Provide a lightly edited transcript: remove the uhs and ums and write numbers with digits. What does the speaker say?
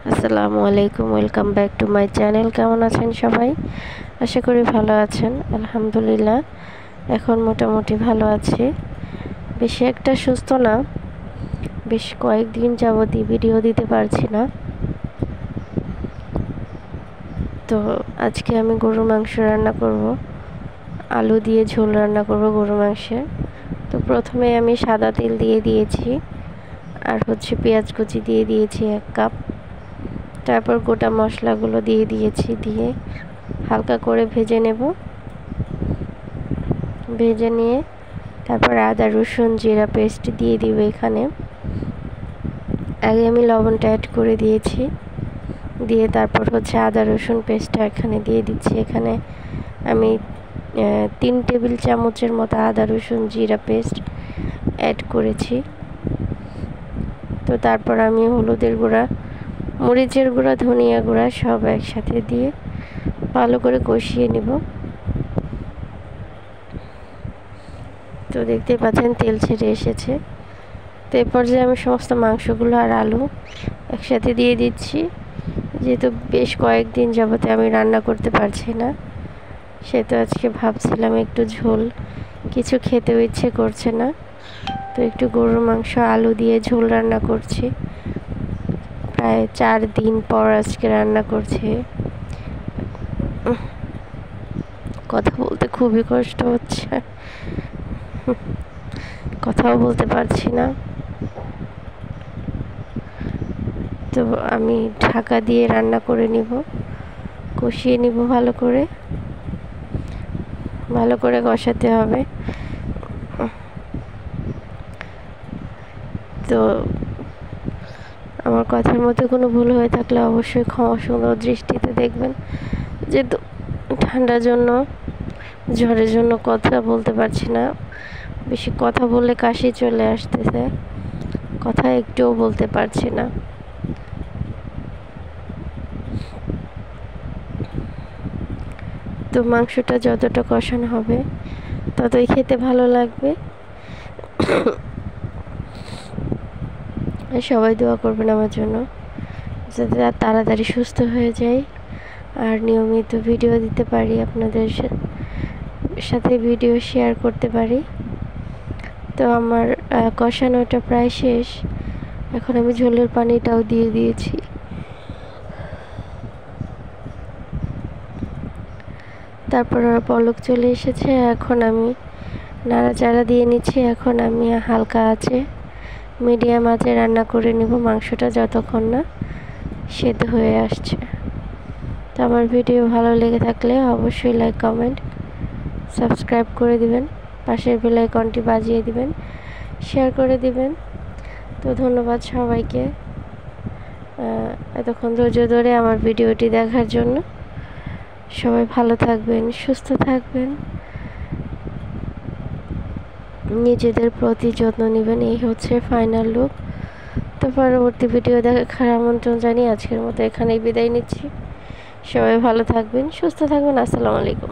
আসসালামু আলাইকুম, welcome back to my channel. কেমন আছেন সবাই? আশা করি ভালো আছেন। আলহামদুলিল্লাহ এখন মোটামুটি ভালো আছি। বেশি একটা সুস্থ না, বেশ কয়েকদিন যাবতই ভিডিও দিতে পারছি না। তো আজকে আমি গরুর মাংস রান্না করব, আলু দিয়ে ঝোল রান্না করব গরুর মাংসে। তো প্রথমে আমি সাদা তেল দিয়ে দিয়েছি, আর পেঁয়াজ কুচি দিয়ে দিয়েছি 1 কাপ। তারপর গোটা মশলাগুলো দিয়ে দিয়েছি, দিয়ে হালকা করে ভেজে নেব। ভেজে নিয়ে তারপর আদা রসুন জিরা পেস্ট দিয়ে দিব। এখানে আগে আমি লবণটা অ্যাড করে দিয়েছি, দিয়ে তারপর আদা রসুন পেস্টটা এখানে দিয়ে দিচ্ছি। এখানে আমি 3 টেবিল চামচের মতো আদা রসুন জিরা পেস্ট অ্যাড করেছি। তো তারপর আমি হলুদের গুঁড়া, মরিচের গুঁড়া, ধনিয়া গুঁড়া সব একসাথে দিয়ে ভালো করে কষিয়ে নিব। তো দেখতে পাচ্ছেন তেল ছেড়ে এসেছে। তো এই পর্যায়ে আমি সমস্ত মাংসগুলো আর আলু একসাথে দিয়ে দিচ্ছি। যেহেতু বেশ কয়েকদিন যাবতে আমি রান্না করতে পারছি না, সেহেতু আজকে ভাবছিলাম একটু ঝোল, কিছু খেতেও ইচ্ছে করছে না, তো একটু গরুর মাংস আলু দিয়ে ঝোল রান্না করছি। প্রায় 4 দিন পর আজকে রান্না করছি। কথা বলতে খুবই কষ্ট হচ্ছে, কথাও বলতে পারছি না। তো আমি ঢাকা দিয়ে রান্না করে নিব, কষিয়ে নিব ভালো করে কষাতে হবে। তো আমার কথার মধ্যে কোনো ভুল হয়ে থাকলে অবশ্যই ক্ষমা সুন্দর দৃষ্টিতে দেখবেন। যেহেতু ঠান্ডার জন্য, ঝড়ের জন্য কথা বলতে পারছি না, বেশি কথা বললে কাশি চলে আসতেছে, কথা একটুও বলতে পারছি না। তো মাংসটা যতটা কষানো হবে ততই খেতে ভালো লাগবে। সবাই দোয়া করবেন আমার জন্য, যাতে তাড়াতাড়ি সুস্থ হয়ে যায় আর নিয়মিত ভিডিও দিতে পারি, আপনাদের সাথে ভিডিও শেয়ার করতে পারি। তো আমার কষানোটা প্রায় শেষ। এখন আমি ঝোলের পানিটাও দিয়ে দিয়েছি। তারপর পলক চলে এসেছে। এখন আমি নাড়াচাড়া দিয়ে নিচ্ছি। এখন আমি হালকা আছে, মিডিয়াম আঁচে রান্না করে নিব মাংসটা, যতক্ষণ না সেদ্ধ হয়ে আসছে। তো আমার ভিডিও ভালো লেগে থাকলে অবশ্যই লাইক, কমেন্ট, সাবস্ক্রাইব করে দিবেন, পাশের বেল আইকনটি বাজিয়ে দিবেন, শেয়ার করে দিবেন। তো ধন্যবাদ সবাইকে এতক্ষণ ধৈর্য ধরে আমার ভিডিওটি দেখার জন্য। সবাই ভালো থাকবেন, সুস্থ থাকবেন, নিজেদের প্রতি যত্ন নেবেন। এই ফাইনাল লুক। তো পরবর্তী ভিডিও দেখার আমন্ত্রণ জানিয়ে আজকের মতো এখানেই বিদায় নিচ্ছি। সবাই ভালো থাকবেন, সুস্থ থাকবেন। আসসালামু আলাইকুম।